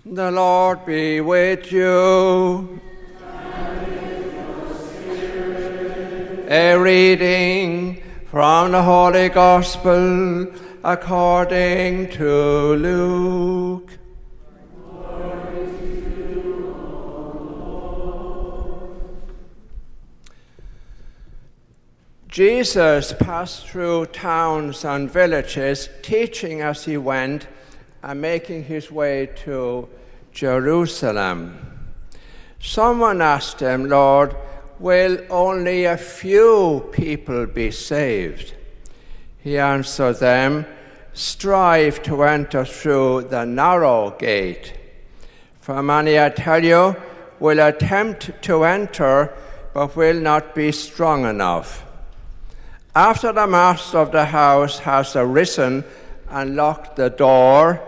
The Lord be with you. A reading from the Holy Gospel according to Luke. Jesus passed through towns and villages, teaching as he went and making his way to Jerusalem. Someone asked him, "Lord, will only a few people be saved?" He answered them, "Strive to enter through the narrow gate. For many, I tell you, will attempt to enter, but will not be strong enough. After the master of the house has arisen and locked the door,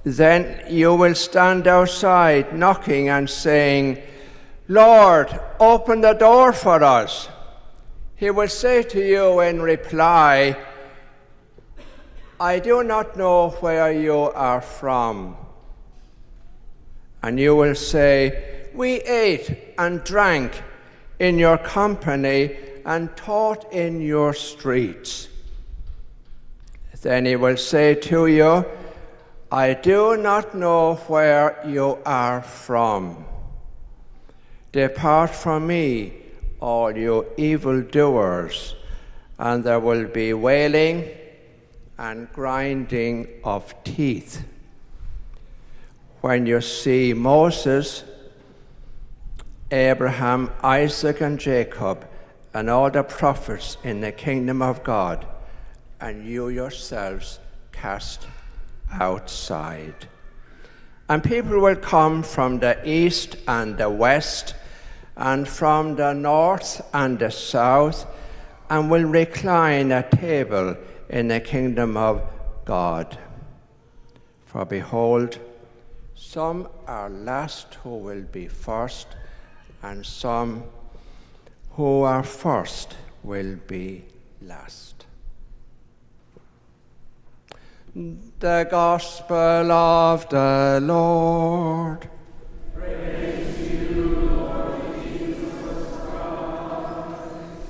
then you will stand outside knocking and saying, 'Lord, open the door for us.' He will say to you in reply, 'I do not know where you are from.' And you will say, 'We ate and drank in your company and taught in your streets.' Then he will say to you, 'I do not know where you are from. Depart from me, all you evildoers.' And there will be wailing and grinding of teeth when you see Moses, Abraham, Isaac, and Jacob, and all the prophets in the kingdom of God, and you yourselves cast outside. And people will come from the east and the west, and from the north and the south, and will recline at table in the kingdom of God. For behold, some are last who will be first, and some who are first will be last." The Gospel of the Lord. Praise to you, Lord Jesus Christ.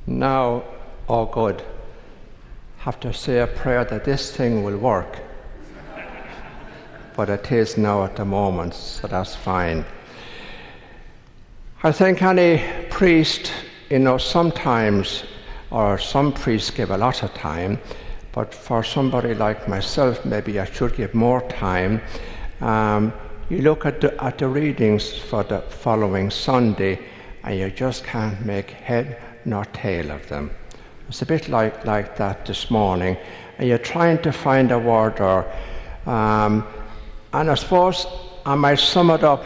Now, oh good, have to say a prayer that this thing will work. But it is now at the moment, so that's fine. I think any priest, sometimes, or some priests give a lot of time, but for somebody like myself, maybe I should give more time. You look at the readings for the following Sunday, and you just can't make head nor tail of them. It's a bit like that this morning, and you're trying to find a word or and I suppose I might sum it up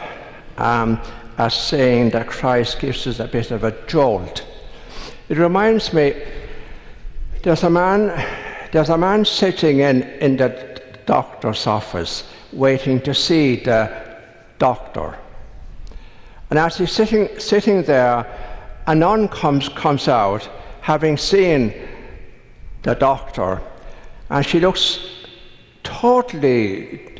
as saying that Christ gives us a bit of a jolt. It reminds me, there's a man sitting in the doctor's office waiting to see the doctor. And as he's sitting there, a nun comes out, having seen the doctor, and she looks totally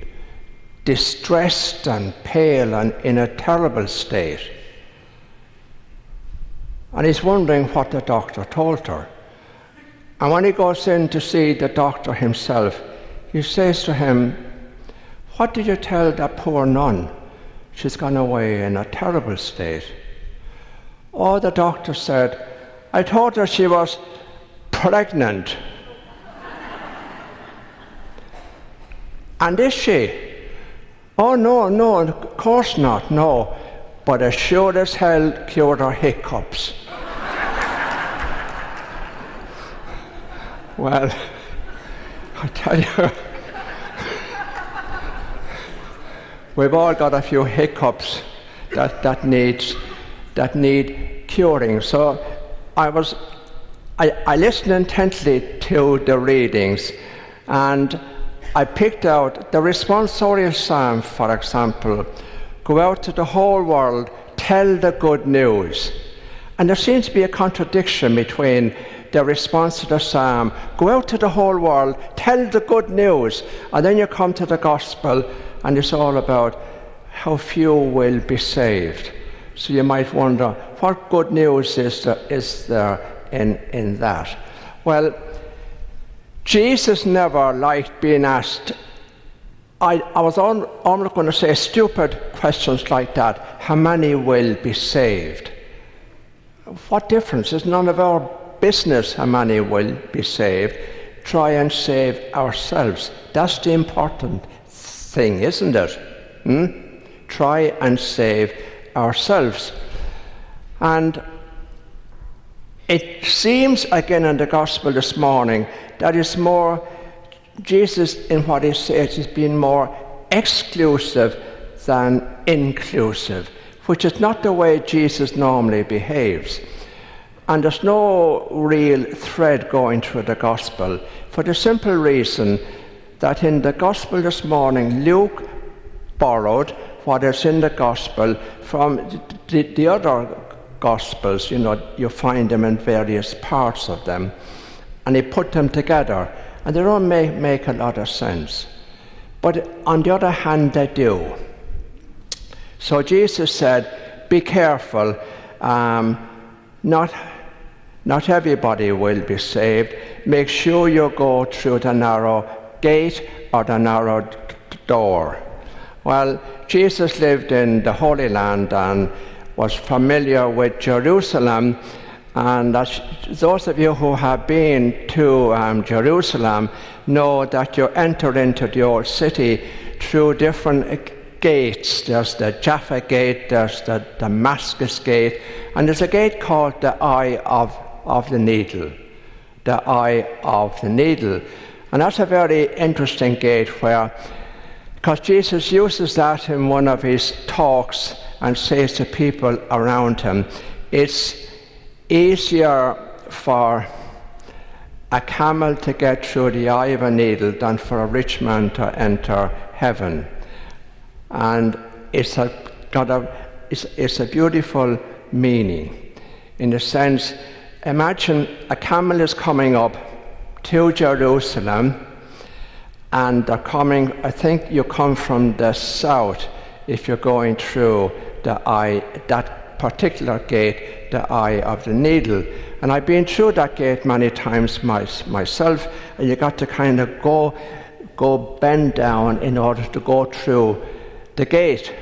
distressed and pale and in a terrible state. And he's wondering what the doctor told her. And when he goes in to see the doctor himself, he says to him, "What did you tell that poor nun? She's gone away in a terrible state." Oh, the doctor said, "I told her she was pregnant." "And is she?" "Oh, no, of course not, no. But as sure as hell cured her hiccups." Well, I tell you, we've all got a few hiccups that need curing. So I listened intently to the readings, and I picked out the responsorial psalm, for example, Go out to the whole world, tell the good news. And there seems to be a contradiction between the response to the psalm, go out to the whole world, tell the good news, and then you come to the gospel and it's all about how few will be saved. So you might wonder, what good news is there in that? Well, Jesus never liked being asked, I was only going to say stupid questions like that, how many will be saved? What difference? It's none of our business how many will be saved. Try and save ourselves. That's the important thing, isn't it? Try and save ourselves. And it seems again in the gospel this morning that it's more, Jesus in what he says is being more exclusive than inclusive, which is not the way Jesus normally behaves. And there's no real thread going through the gospel for the simple reason that in the gospel this morning, Luke borrowed what is in the gospel from the other gospels. You know, you find them in various parts of them, and he put them together, and they don't make a lot of sense. But on the other hand, they do. So Jesus said, be careful, not everybody will be saved. Make sure you go through the narrow gate or the narrow door. Well, Jesus lived in the Holy Land and was familiar with Jerusalem. And as those of you who have been to Jerusalem know that you enter into the old city through different gates. There's the Jaffa Gate, there's the Damascus Gate, and there's a gate called the Eye of the Needle. The Eye of the Needle. And that's a very interesting gate because Jesus uses that in one of his talks and says to people around him, it's easier for a camel to get through the eye of a needle than for a rich man to enter heaven. And it's a beautiful meaning. In the sense, imagine a camel is coming up to Jerusalem, and they're coming, I think you come from the south if you're going through the eye, that particular gate, the Eye of the Needle. And I've been through that gate many times myself, and you got to kind of go bend down in order to go through the gate.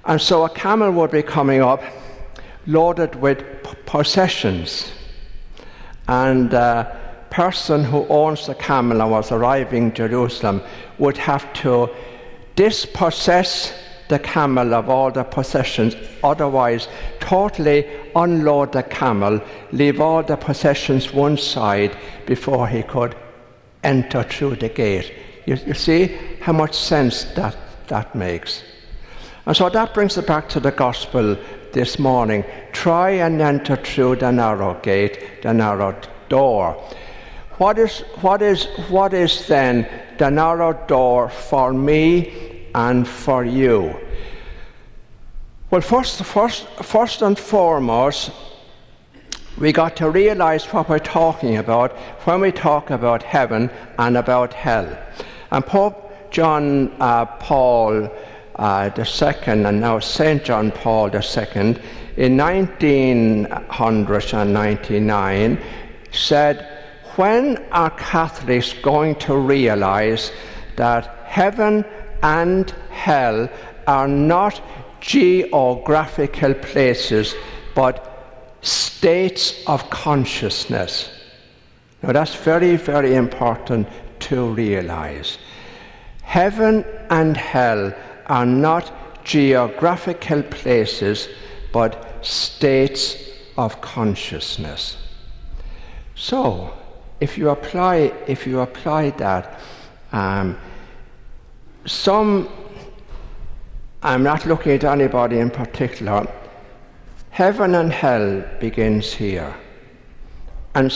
And so a camel would be coming up loaded with possessions, and the person who owns the camel and was arriving in Jerusalem would have to dispossess the camel of all the possessions, otherwise totally unload the camel, leave all the possessions one side before he could enter through the gate. You see how much sense that makes. And so that brings it back to the gospel this morning. Try and enter through the narrow gate, the narrow door. What is then the narrow door for me and for you? Well, first and foremost, we got to realize what we're talking about when we talk about heaven and about hell. And Pope John Paul II, and now St. John Paul II, in 1999 said, when are Catholics going to realize that heaven and hell are not geographical places, but states of consciousness? Now that's very, very important to realize. Heaven and hell are not geographical places, but states of consciousness. So, if you apply that, I'm not looking at anybody in particular, heaven and hell begins here. And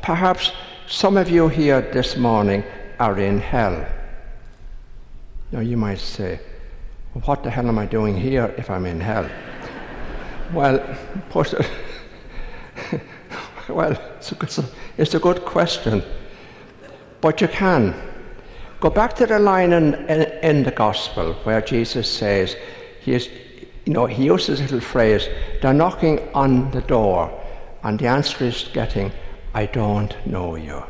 perhaps some of you here this morning are in hell. Now you might say, What the hell am I doing here if I'm in hell? Well, it's a good question. But you can. Go back to the line in the Gospel where Jesus says, he uses a little phrase, they're knocking on the door, and the answer is getting, I don't know you.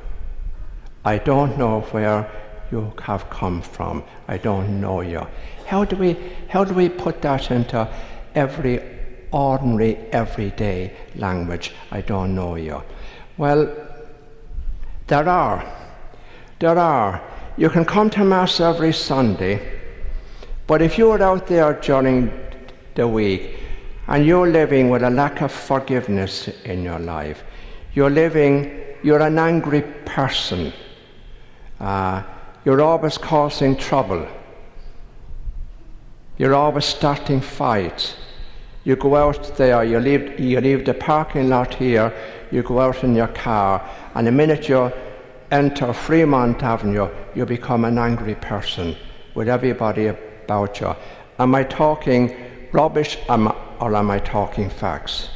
I don't know where you have come from. I don't know you. How do we put that into every ordinary, everyday language? I don't know you. Well, there are. You can come to Mass every Sunday, but if you're out there during the week and you're living with a lack of forgiveness in your life, you're an angry person, you're always causing trouble, you're always starting fights, you go out there, you leave the parking lot here, you go out in your car, and the minute you enter Fremont Avenue, you become an angry person with everybody about you. Am I talking rubbish or am I talking facts?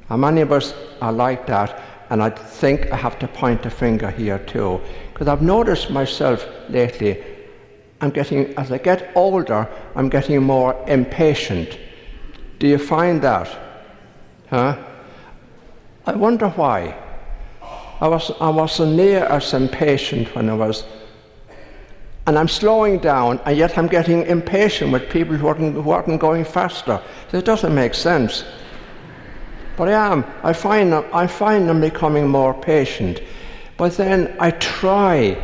And many of us are like that, and I think I have to point a finger here too, because I've noticed myself lately, as I get older, I'm getting more impatient. Do you find that? Huh? I wonder why. I wasn't near as impatient when I was, and I'm slowing down, and yet I'm getting impatient with people who aren't going faster. It doesn't make sense. But I am. I find them becoming more patient. But then I try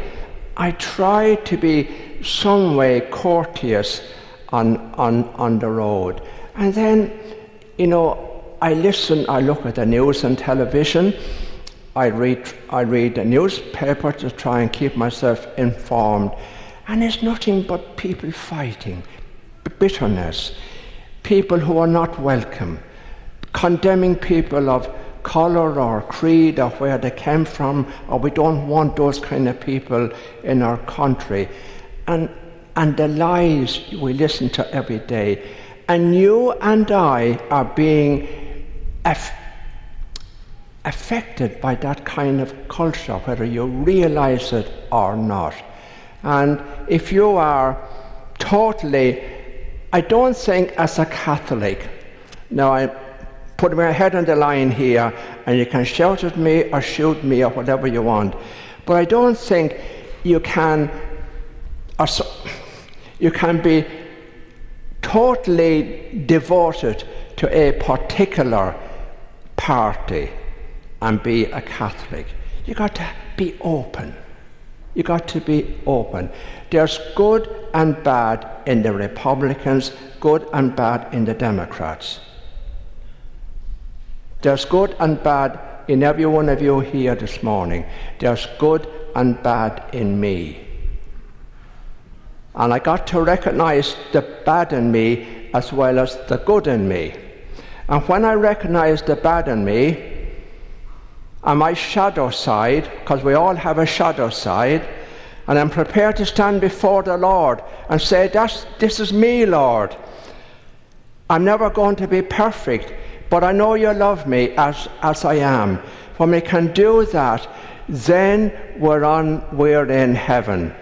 to be some way courteous on the road. And then, I look at the news and television. I read the newspaper to try and keep myself informed, and it's nothing but people fighting, bitterness, people who are not welcome, condemning people of colour or creed or where they came from, or we don't want those kind of people in our country, and the lies we listen to every day. And you and I are being affected by that kind of culture, whether you realize it or not. And if you are totally, I don't think as a Catholic, now I put my head on the line here, and you can shout at me or shoot me or whatever you want, but I don't think you can be totally devoted to a particular party and be a Catholic. You got to be open. There's good and bad in the Republicans, good and bad in the Democrats. There's good and bad in every one of you here this morning. There's good and bad in me. And I got to recognize the bad in me as well as the good in me. And when I recognize the bad in me, and my shadow side, because we all have a shadow side, and I'm prepared to stand before the Lord and say, this is me, Lord. I'm never going to be perfect, but I know you love me as I am. When we can do that, then we're in heaven.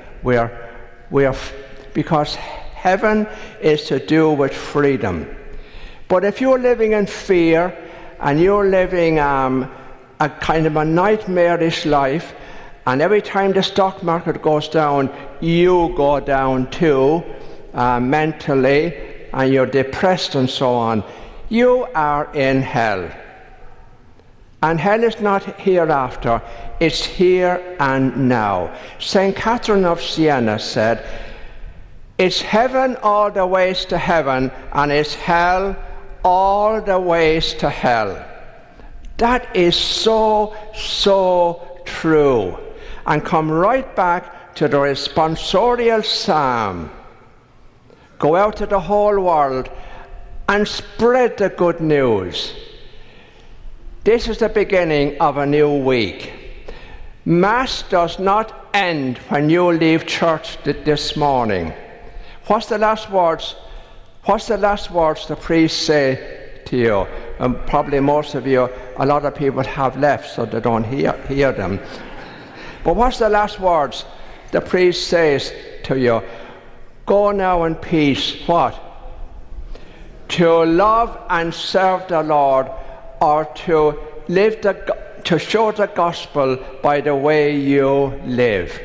Because heaven is to do with freedom. But if you're living in fear and you're living a kind of a nightmarish life, and every time the stock market goes down, you go down too, mentally, and you're depressed and so on, you are in hell. And hell is not hereafter, it's here and now. St. Catherine of Siena said, it's heaven all the ways to heaven, and it's hell all the ways to hell. That is so true. And come right back to the responsorial psalm. Go out to the whole world and spread the good news. This is the beginning of a new week. Mass does not end when you leave church this morning. What's the last words? What's the last words the priest say to you? And probably most of you, a lot of people have left, so they don't hear them. But what's the last words the priest says to you? Go now in peace. What? To love and serve the Lord, or to live to show the gospel by the way you live.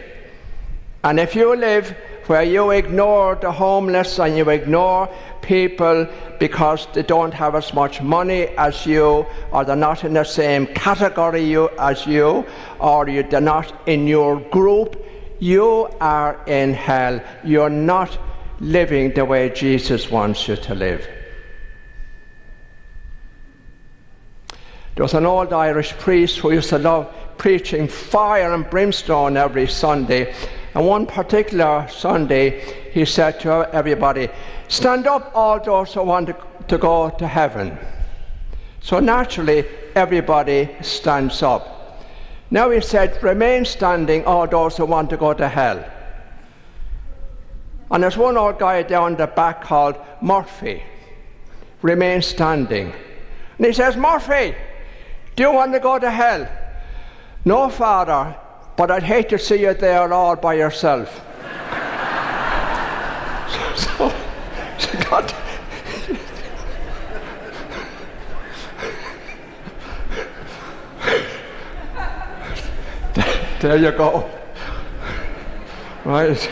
And if you live where you ignore the homeless and you ignore people because they don't have as much money as you, or they're not in the same category as you, or they're not in your group, you are in hell. You're not living the way Jesus wants you to live. There was an old Irish priest who used to love preaching fire and brimstone every Sunday. And one particular Sunday, he said to everybody, stand up, all those who want to go to heaven. So naturally, everybody stands up. Now he said, remain standing, all those who want to go to hell. And there's one old guy down the back called Murphy. Remain standing. And he says, Murphy, do you want to go to hell? No, Father, but I'd hate to see you there all by yourself. so God, there you go. Right.